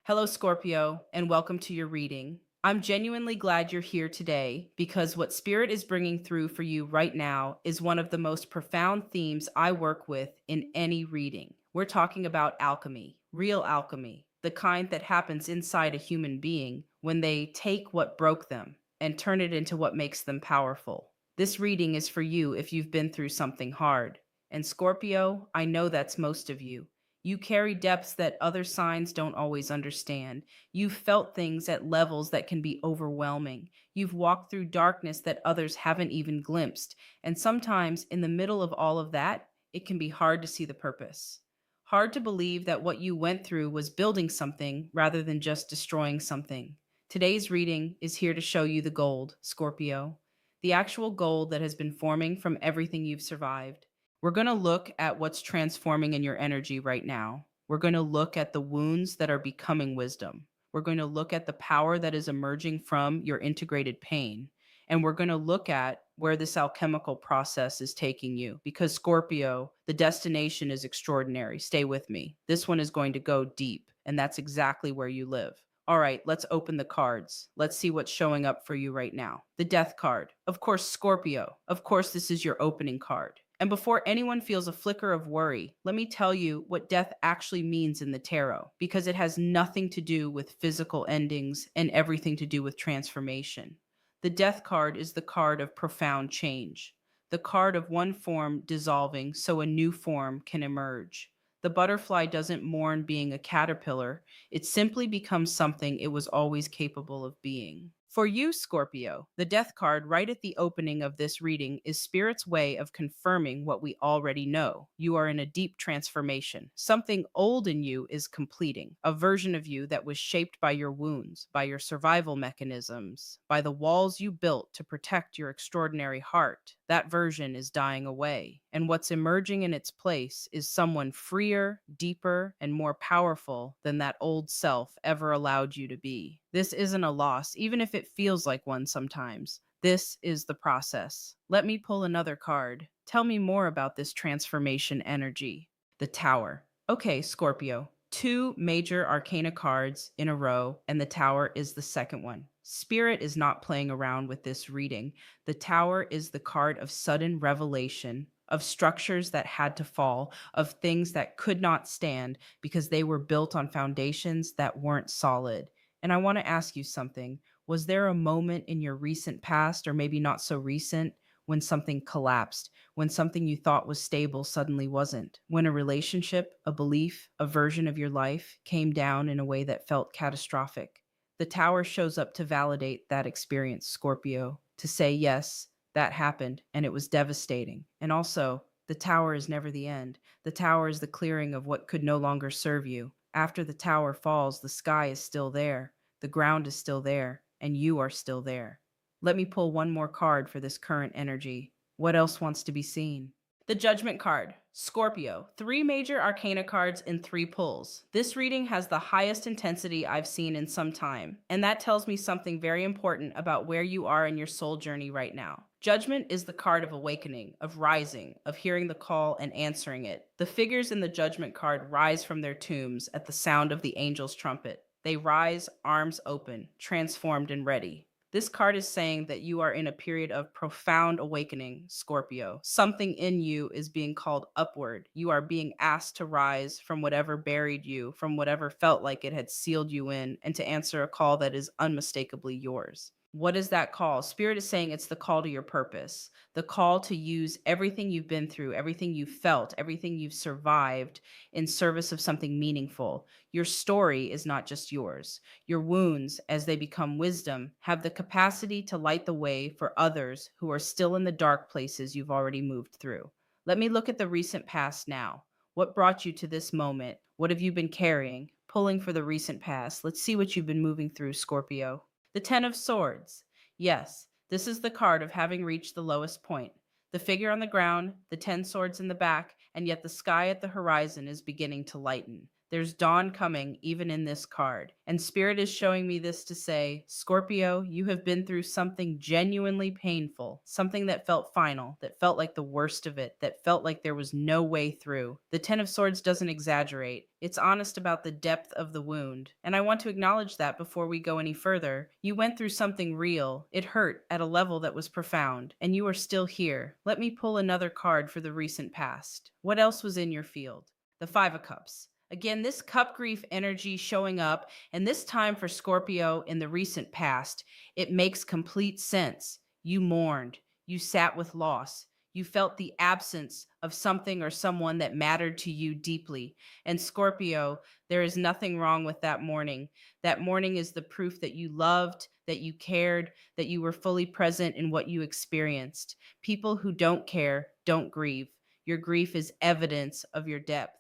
Hello, Scorpio, and welcome to your reading. I'm genuinely glad you're here today because what Spirit is bringing through for you right now is one of the most profound themes I work with in any reading. We're talking about alchemy, real alchemy, the kind that happens inside a human being when they take what broke them and turn it into what makes them powerful. This reading is for you if you've been through something hard. And Scorpio, I know that's most of you. You carry depths that other signs don't always understand. You've felt things at levels that can be overwhelming. You've walked through darkness that others haven't even glimpsed. And sometimes, in the middle of all of that, it can be hard to see the purpose. Hard to believe that what you went through was building something rather than just destroying something. Today's reading is here to show you the gold, Scorpio, the actual gold that has been forming from everything you've survived. We're going to look at what's transforming in your energy right now. We're going to look at the wounds that are becoming wisdom. We're going to look at the power that is emerging from your integrated pain. And we're going to look at where this alchemical process is taking you. Because Scorpio, the destination is extraordinary. Stay with me. This one is going to go deep, and that's exactly where you live. All right, let's open the cards. Let's see what's showing up for you right now. The Death card. Of course, Scorpio. Of course, this is your opening card. And before anyone feels a flicker of worry, let me tell you what death actually means in the tarot, because it has nothing to do with physical endings and everything to do with transformation. The Death card is the card of profound change, the card of one form dissolving so a new form can emerge. The butterfly doesn't mourn being a caterpillar, it simply becomes something it was always capable of being. For you, Scorpio, the death card right at the opening of this reading is Spirit's way of confirming what we already know. You are in a deep transformation. Something old in you is completing, a version of you that was shaped by your wounds, by your survival mechanisms, by the walls you built to protect your extraordinary heart. That version is dying away. And what's emerging in its place is someone freer, deeper, and more powerful than that old self ever allowed you to be. This isn't a loss, even if it feels like one sometimes. This is the process. Let me pull another card. Tell me more about this transformation energy. The Tower. Okay, Scorpio. Two major arcana cards in a row, and the Tower is the second one. Spirit is not playing around with this reading. The Tower is the card of sudden revelation, of structures that had to fall, of things that could not stand because they were built on foundations that weren't solid. And I want to ask you something. Was there a moment in your recent past, or maybe not so recent, when something collapsed, when something you thought was stable suddenly wasn't, when a relationship, a belief, a version of your life came down in a way that felt catastrophic? The Tower shows up to validate that experience, Scorpio, to say, yes, that happened and it was devastating. And also, the Tower is never the end. The Tower is the clearing of what could no longer serve you. After the Tower falls, the sky is still there, the ground is still there, and you are still there. Let me pull one more card for this current energy. What else wants to be seen? The Judgment card. Scorpio. Three major arcana cards in three pulls. This reading has the highest intensity I've seen in some time, and that tells me something very important about where you are in your soul journey right now. Judgment is the card of awakening, of rising, of hearing the call and answering it. The figures in the Judgment card rise from their tombs at the sound of the angel's trumpet. They rise, arms open, transformed and ready. This card is saying that you are in a period of profound awakening, Scorpio. Something in you is being called upward. You are being asked to rise from whatever buried you, from whatever felt like it had sealed you in, and to answer a call that is unmistakably yours. What is that call? Spirit is saying it's the call to your purpose, the call to use everything you've been through, everything you've felt, everything you've survived in service of something meaningful. Your story is not just yours. Your wounds, as they become wisdom, have the capacity to light the way for others who are still in the dark places you've already moved through. Let me look at the recent past now. What brought you to this moment? What have you been carrying? Pulling for the recent past. Let's see what you've been moving through, Scorpio. The Ten of Swords. Yes, this is the card of having reached the lowest point. The figure on the ground, the 10 swords in the back, and yet the sky at the horizon is beginning to lighten. There's dawn coming even in this card. And Spirit is showing me this to say, Scorpio, you have been through something genuinely painful, something that felt final, that felt like the worst of it, that felt like there was no way through. The Ten of Swords doesn't exaggerate. It's honest about the depth of the wound. And I want to acknowledge that before we go any further. You went through something real. It hurt at a level that was profound, and you are still here. Let me pull another card for the recent past. What else was in your field? The Five of Cups. Again, this cup grief energy showing up, and this time for Scorpio in the recent past, it makes complete sense. You mourned, you sat with loss, you felt the absence of something or someone that mattered to you deeply. And Scorpio, there is nothing wrong with that mourning. That mourning is the proof that you loved, that you cared, that you were fully present in what you experienced. People who don't care don't grieve. Your grief is evidence of your depth.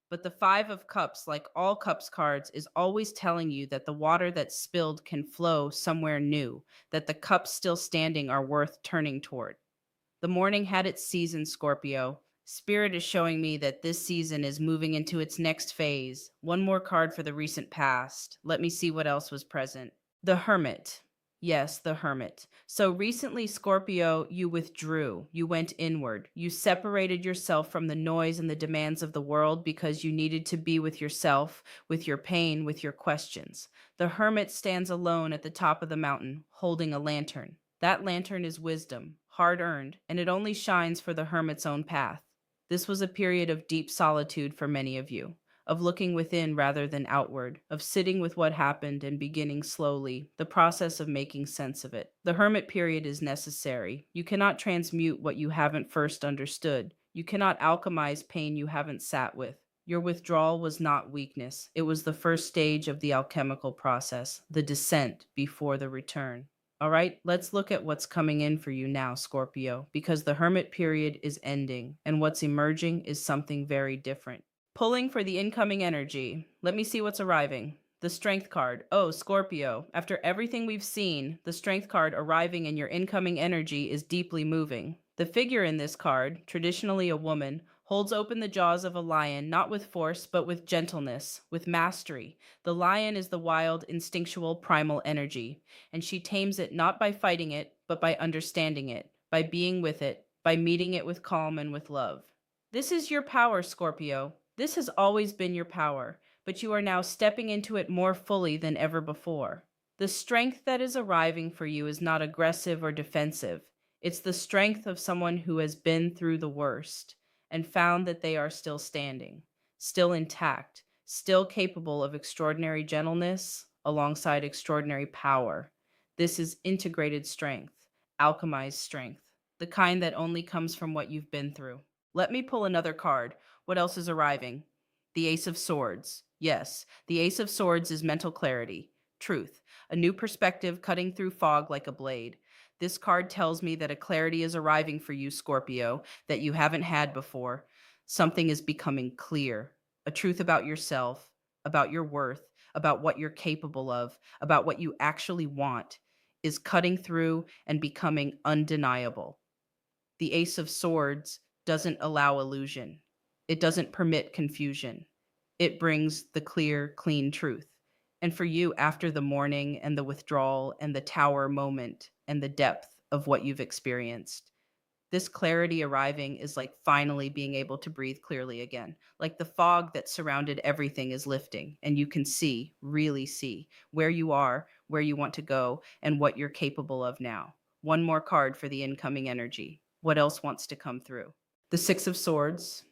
But the Five of Cups, like all Cups cards, is always telling you that the water that's spilled can flow somewhere new, that the cups still standing are worth turning toward. The morning had its season, Scorpio. Spirit is showing me that this season is moving into its next phase. One more card for the recent past. Let me see what else was present. The Hermit. Yes, the Hermit. So recently, Scorpio, you withdrew. You went inward. You separated yourself from the noise and the demands of the world because you needed to be with yourself, with your pain, with your questions. The Hermit stands alone at the top of the mountain, holding a lantern. That lantern is wisdom, hard earned, and it only shines for the Hermit's own path. This was a period of deep solitude for many of you, of looking within rather than outward, of sitting with what happened and beginning slowly, the process of making sense of it. The hermit period is necessary. You cannot transmute what you haven't first understood. You cannot alchemize pain you haven't sat with. Your withdrawal was not weakness. It was the first stage of the alchemical process, the descent before the return. All right, let's look at what's coming in for you now, Scorpio, because the hermit period is ending and what's emerging is something very different. Pulling for the incoming energy. Let me see what's arriving. The Strength card. Oh, Scorpio, after everything we've seen, the Strength card arriving in your incoming energy is deeply moving. The figure in this card, traditionally a woman, holds open the jaws of a lion, not with force, but with gentleness, with mastery. The lion is the wild, instinctual, primal energy, and she tames it not by fighting it, but by understanding it, by being with it, by meeting it with calm and with love. This is your power, Scorpio. This has always been your power, but you are now stepping into it more fully than ever before. The strength that is arriving for you is not aggressive or defensive. It's the strength of someone who has been through the worst and found that they are still standing, still intact, still capable of extraordinary gentleness alongside extraordinary power. This is integrated strength, alchemized strength, the kind that only comes from what you've been through. Let me pull another card. What else is arriving? The Ace of Swords. Yes, the Ace of Swords is mental clarity, truth, a new perspective cutting through fog like a blade. This card tells me that a clarity is arriving for you, Scorpio, that you haven't had before. Something is becoming clear. A truth about yourself, about your worth, about what you're capable of, about what you actually want, is cutting through and becoming undeniable. The Ace of Swords doesn't allow illusion. It doesn't permit confusion. It brings the clear, clean truth. And for you, after the mourning and the withdrawal and the tower moment and the depth of what you've experienced, this clarity arriving is like finally being able to breathe clearly again. Like the fog that surrounded everything is lifting, and you can see, really see, where you are, where you want to go, and what you're capable of now. One more card for the incoming energy. What else wants to come through? The Six of Swords.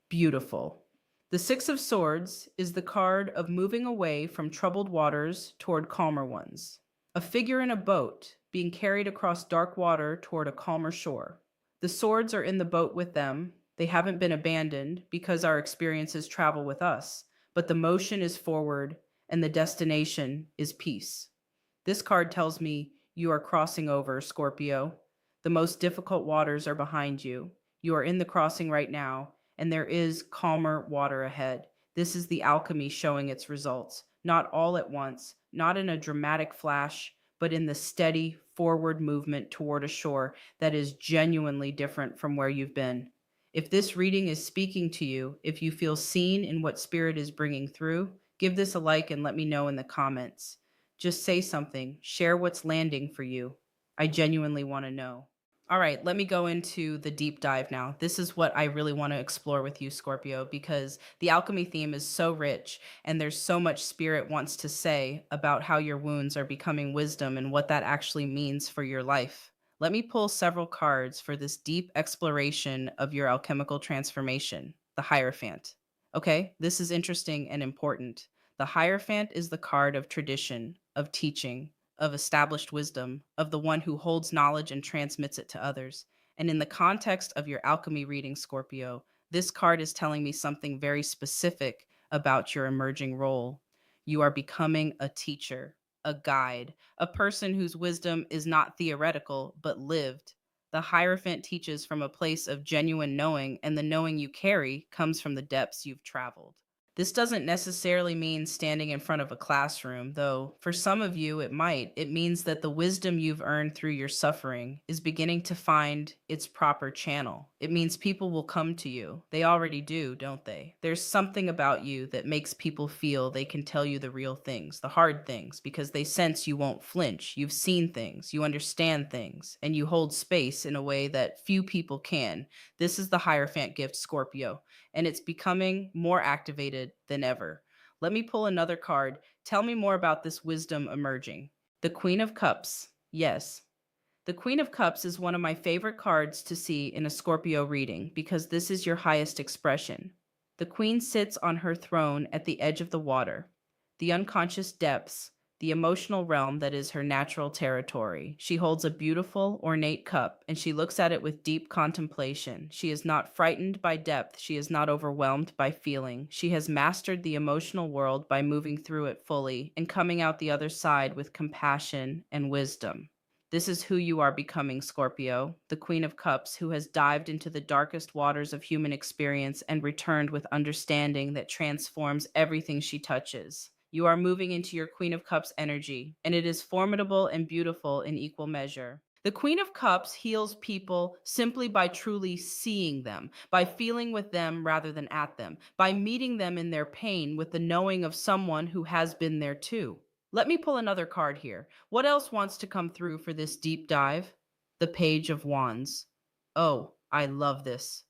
Beautiful. The Six of Swords is the card of moving away from troubled waters toward calmer ones. A figure in a boat being carried across dark water toward a calmer shore. The swords are in the boat with them. They haven't been abandoned because our experiences travel with us, but the motion is forward and the destination is peace. This card tells me you are crossing over, Scorpio. The most difficult waters are behind you. You are in the crossing right now, and there is calmer water ahead. This is the alchemy showing its results, not all at once, not in a dramatic flash, but in the steady forward movement toward a shore that is genuinely different from where you've been. If this reading is speaking to you, if you feel seen in what Spirit is bringing through, give this a like and let me know in the comments. Just say something, share what's landing for you. I genuinely want to know. All right, let me go into the deep dive now. This is what I really want to explore with you, Scorpio, because the alchemy theme is so rich and there's so much Spirit wants to say about how your wounds are becoming wisdom and what that actually means for your life. Let me pull several cards for this deep exploration of your alchemical transformation, the Hierophant. Okay, this is interesting and important. The Hierophant is the card of tradition, of teaching, of established wisdom, of the one who holds knowledge and transmits it to others. And in the context of your alchemy reading, Scorpio, this card is telling me something very specific about your emerging role. You are becoming a teacher, a guide, a person whose wisdom is not theoretical, but lived. The Hierophant teaches from a place of genuine knowing, and the knowing you carry comes from the depths you've traveled. This doesn't necessarily mean standing in front of a classroom, though for some of you it might. It means that the wisdom you've earned through your suffering is beginning to find its proper channel. It means people will come to you. They already do, don't they? There's something about you that makes people feel they can tell you the real things, the hard things, because they sense you won't flinch. You've seen things, you understand things, and you hold space in a way that few people can. This is the Hierophant gift, Scorpio, and it's becoming more activated than ever. Let me pull another card. Tell me more about this wisdom emerging. The Queen of Cups. Yes. The Queen of Cups is one of my favorite cards to see in a Scorpio reading because this is your highest expression. The Queen sits on her throne at the edge of the water, the unconscious depths, the emotional realm that is her natural territory. She holds a beautiful, ornate cup, and she looks at it with deep contemplation. She is not frightened by depth. She is not overwhelmed by feeling. She has mastered the emotional world by moving through it fully and coming out the other side with compassion and wisdom. This is who you are becoming, Scorpio, the Queen of Cups, who has dived into the darkest waters of human experience and returned with understanding that transforms everything she touches. You are moving into your Queen of Cups energy, and it is formidable and beautiful in equal measure. The Queen of Cups heals people simply by truly seeing them, by feeling with them rather than at them, by meeting them in their pain with the knowing of someone who has been there too. Let me pull another card here. What else wants to come through for this deep dive? The Page of Wands. Oh, I love this.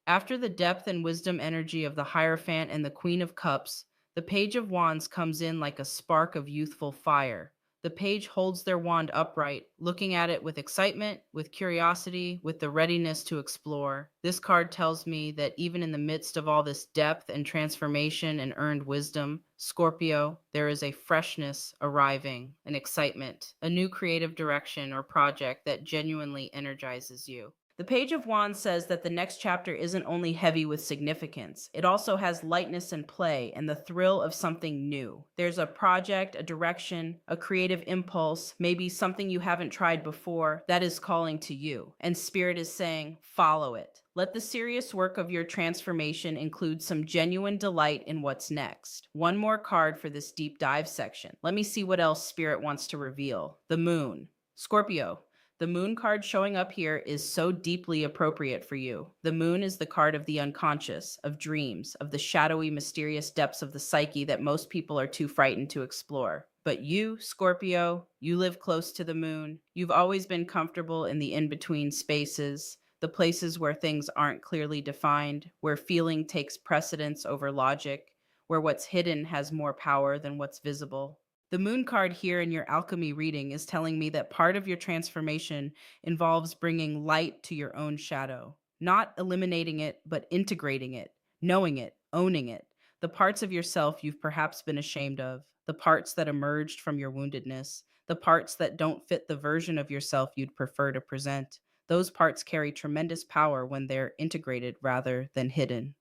After the depth and wisdom energy of the Hierophant and the Queen of Cups, the Page of Wands comes in like a spark of youthful fire. The page holds their wand upright, looking at it with excitement, with curiosity, with the readiness to explore. This card tells me that even in the midst of all this depth and transformation and earned wisdom, Scorpio, there is a freshness arriving, an excitement, a new creative direction or project that genuinely energizes you. The Page of Wands says that the next chapter isn't only heavy with significance, it also has lightness and play and the thrill of something new. There's a project, a direction, a creative impulse, maybe something you haven't tried before that is calling to you. And Spirit is saying, follow it. Let the serious work of your transformation include some genuine delight in what's next. One more card for this deep dive section. Let me see what else Spirit wants to reveal. The Moon. Scorpio, the moon card showing up here is so deeply appropriate for you. The moon is the card of the unconscious, of dreams, of the shadowy, mysterious depths of the psyche that most people are too frightened to explore. But you, Scorpio, you live close to the moon. You've always been comfortable in the in between spaces, the places where things aren't clearly defined, where feeling takes precedence over logic, where what's hidden has more power than what's visible. The moon card here in your alchemy reading is telling me that part of your transformation involves bringing light to your own shadow, not eliminating it, but integrating it, knowing it, owning it. The parts of yourself you've perhaps been ashamed of, the parts that emerged from your woundedness, the parts that don't fit the version of yourself you'd prefer to present. Those parts carry tremendous power when they're integrated rather than hidden.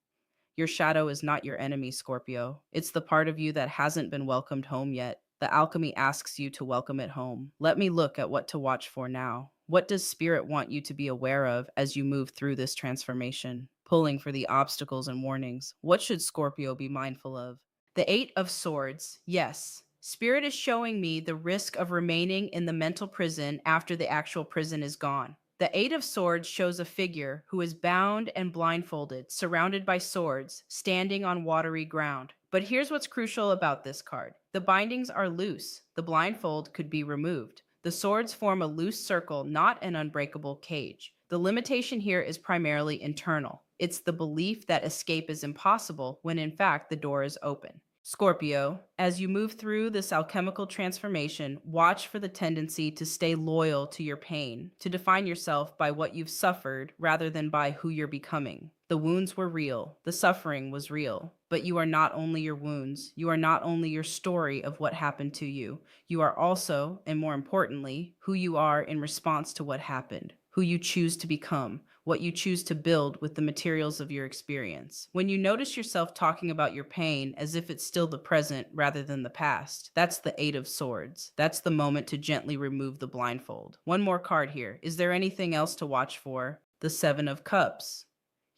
Your shadow is not your enemy, Scorpio. It's the part of you that hasn't been welcomed home yet. The alchemy asks you to welcome it home. Let me look at what to watch for now. What does Spirit want you to be aware of as you move through this transformation? Pulling for the obstacles and warnings. What should Scorpio be mindful of? The Eight of Swords. Yes. Spirit is showing me the risk of remaining in the mental prison after the actual prison is gone. The Eight of Swords shows a figure who is bound and blindfolded, surrounded by swords, standing on watery ground. But here's what's crucial about this card: the bindings are loose, the blindfold could be removed. The swords form a loose circle, not an unbreakable cage. The limitation here is primarily internal. It's the belief that escape is impossible when in fact the door is open. Scorpio, as you move through this alchemical transformation, watch for the tendency to stay loyal to your pain, to define yourself by what you've suffered rather than by who you're becoming. The wounds were real, the suffering was real, but you are not only your wounds, you are not only your story of what happened to you, you are also, and more importantly, who you are in response to what happened, who you choose to become, what you choose to build with the materials of your experience. When you notice yourself talking about your pain as if it's still the present rather than the past, that's the Eight of Swords. That's the moment to gently remove the blindfold. One more card here. Is there anything else to watch for? The Seven of Cups.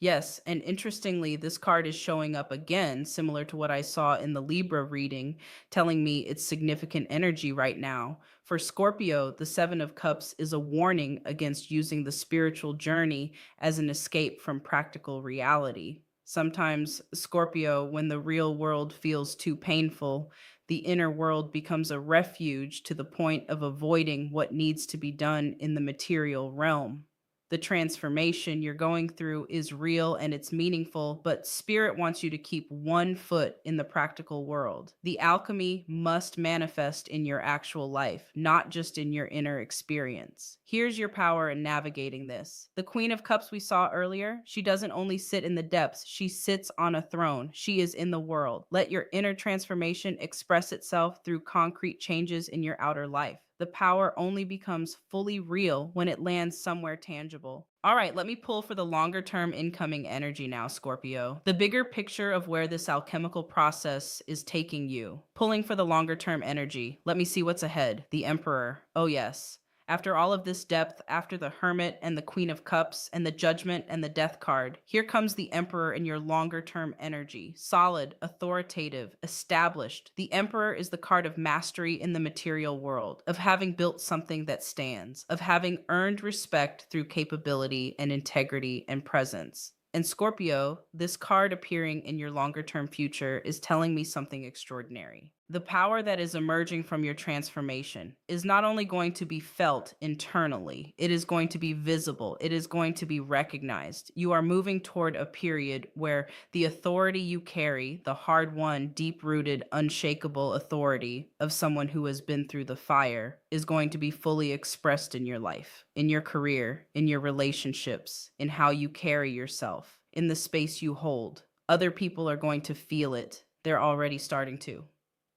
Yes, and interestingly, this card is showing up again, similar to what I saw in the Libra reading, telling me it's significant energy right now. For Scorpio, the Seven of Cups is a warning against using the spiritual journey as an escape from practical reality. Sometimes, Scorpio, when the real world feels too painful, the inner world becomes a refuge to the point of avoiding what needs to be done in the material realm. The transformation you're going through is real and it's meaningful, but spirit wants you to keep one foot in the practical world. The alchemy must manifest in your actual life, not just in your inner experience. Here's your power in navigating this. The Queen of Cups we saw earlier, she doesn't only sit in the depths, she sits on a throne. She is in the world. Let your inner transformation express itself through concrete changes in your outer life. The power only becomes fully real when it lands somewhere tangible. All right, let me pull for the longer term incoming energy now, Scorpio. The bigger picture of where this alchemical process is taking you. Pulling for the longer term energy. Let me see what's ahead. The Emperor. Oh, yes. After all of this depth, after the Hermit and the Queen of Cups and the Judgment and the Death card, here comes the Emperor in your longer term energy. Solid, authoritative, established. The Emperor is the card of mastery in the material world, of having built something that stands, of having earned respect through capability and integrity and presence. And Scorpio, this card appearing in your longer term future is telling me something extraordinary. The power that is emerging from your transformation is not only going to be felt internally, it is going to be visible, it is going to be recognized. You are moving toward a period where the authority you carry, the hard won, deep rooted, unshakable authority of someone who has been through the fire, is going to be fully expressed in your life, in your career, in your relationships, in how you carry yourself, in the space you hold. Other people are going to feel it. They're already starting to.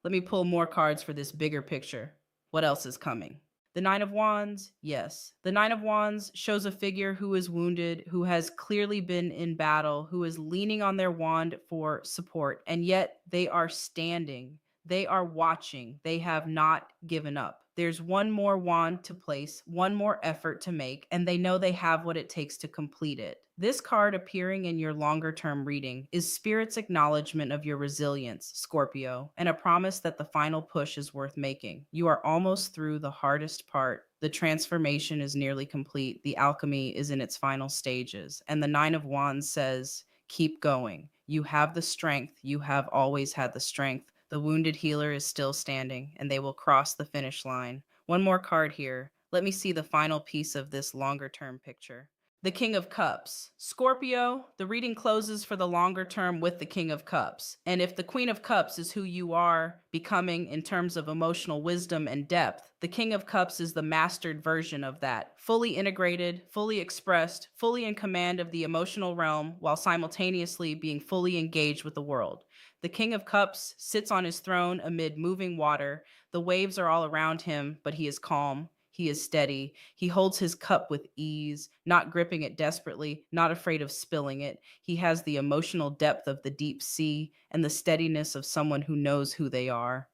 Let me pull more cards for this bigger picture. What else is coming? The Nine of Wands, yes. The Nine of Wands shows a figure who is wounded, who has clearly been in battle, who is leaning on their wand for support, and yet they are standing. They are watching. They have not given up. There's one more wand to place, one more effort to make, and they know they have what it takes to complete it. This card appearing in your longer term reading is Spirit's acknowledgement of your resilience, Scorpio, and a promise that the final push is worth making. You are almost through the hardest part. The transformation is nearly complete. The alchemy is in its final stages. And the Nine of Wands says, keep going. You have the strength. You have always had the strength. The wounded healer is still standing, and they will cross the finish line. One more card here. Let me see the final piece of this longer term picture. The King of Cups. Scorpio, the reading closes for the longer term with the King of Cups. And if the Queen of Cups is who you are becoming in terms of emotional wisdom and depth, the King of Cups is the mastered version of that. Fully integrated, fully expressed, fully in command of the emotional realm while simultaneously being fully engaged with the world. The King of Cups sits on his throne amid moving water. The waves are all around him, but he is calm. He is steady. He holds his cup with ease, not gripping it desperately, not afraid of spilling it. He has the emotional depth of the deep sea and the steadiness of someone who knows who they are.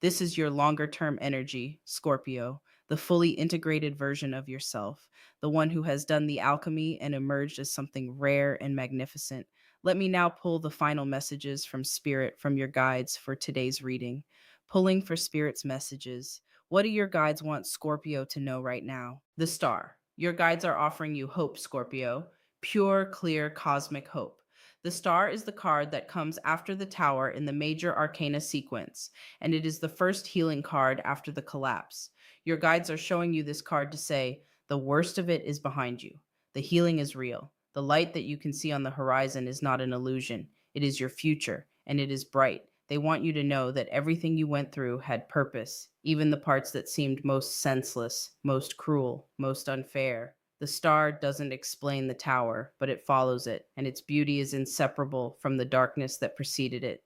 This is your longer term energy, Scorpio, the fully integrated version of yourself, the one who has done the alchemy and emerged as something rare and magnificent. Let me now pull the final messages from Spirit from your guides for today's reading. Pulling for Spirit's messages. What do your guides want Scorpio to know right now? The Star. Your guides are offering you hope, Scorpio. Pure, clear, cosmic hope. The star is the card that comes after the tower in the major arcana sequence, and it is the first healing card after the collapse. Your guides are showing you this card to say, the worst of it is behind you. The healing is real. The light that you can see on the horizon is not an illusion. It is your future, and it is bright. They want you to know that everything you went through had purpose, even the parts that seemed most senseless, most cruel, most unfair. The star doesn't explain the tower, but it follows it, and its beauty is inseparable from the darkness that preceded it.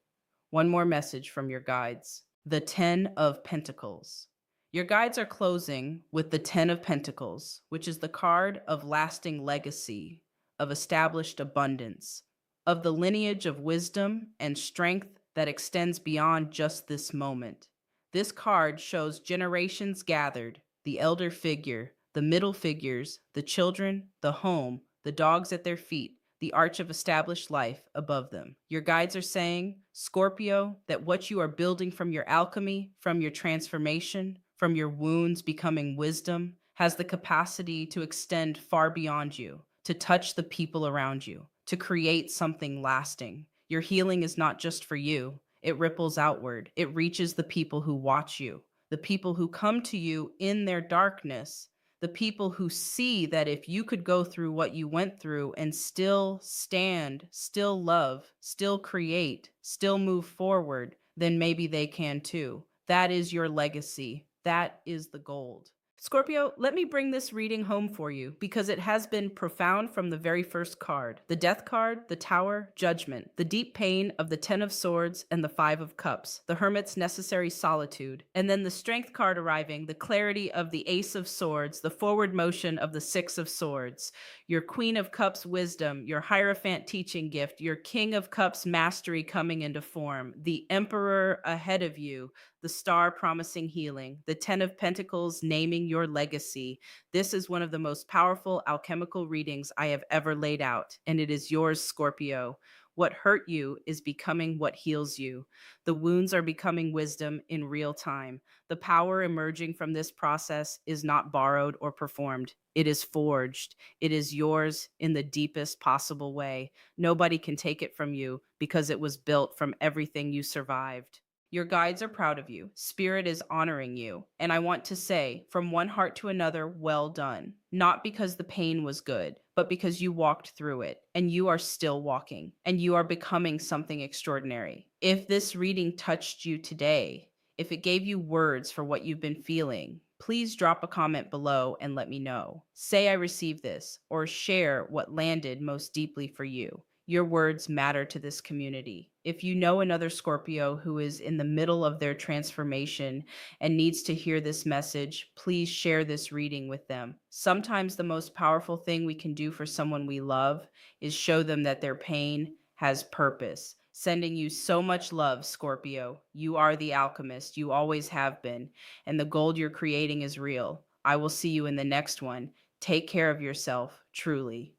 One more message from your guides. The Ten of Pentacles. Your guides are closing with the Ten of Pentacles, which is the card of lasting legacy, of established abundance, of the lineage of wisdom and strength that extends beyond just this moment. This card shows generations gathered, the elder figure, the middle figures, the children, the home, the dogs at their feet, the arch of established life above them. Your guides are saying, Scorpio, that what you are building from your alchemy, from your transformation, from your wounds becoming wisdom, has the capacity to extend far beyond you, to touch the people around you, to create something lasting. Your healing is not just for you, it ripples outward. It reaches the people who watch you, the people who come to you in their darkness, the people who see that if you could go through what you went through and still stand, still love, still create, still move forward, then maybe they can too. That is your legacy. That is the gold. Scorpio, let me bring this reading home for you because it has been profound from the very first card. The Death card, the Tower, Judgment, the deep pain of the Ten of Swords and the Five of Cups, the Hermit's necessary solitude, and then the Strength card arriving, the clarity of the Ace of Swords, the forward motion of the Six of Swords, your Queen of Cups wisdom, your Hierophant teaching gift, your King of Cups mastery coming into form, the Emperor ahead of you, the Star promising healing, the Ten of Pentacles naming your legacy. This is one of the most powerful alchemical readings I have ever laid out, and it is yours, Scorpio. What hurt you is becoming what heals you. The wounds are becoming wisdom in real time. The power emerging from this process is not borrowed or performed. It is forged. It is yours in the deepest possible way. Nobody can take it from you because it was built from everything you survived. Your guides are proud of you. Spirit is honoring you. And I want to say, from one heart to another, well done. Not because the pain was good, but because you walked through it and you are still walking and you are becoming something extraordinary. If this reading touched you today, if it gave you words for what you've been feeling, please drop a comment below and let me know. Say I received this or share what landed most deeply for you. Your words matter to this community. If you know another Scorpio who is in the middle of their transformation and needs to hear this message, please share this reading with them. Sometimes the most powerful thing we can do for someone we love is show them that their pain has purpose. Sending you so much love, Scorpio. You are the alchemist. You always have been. And the gold you're creating is real. I will see you in the next one. Take care of yourself, truly.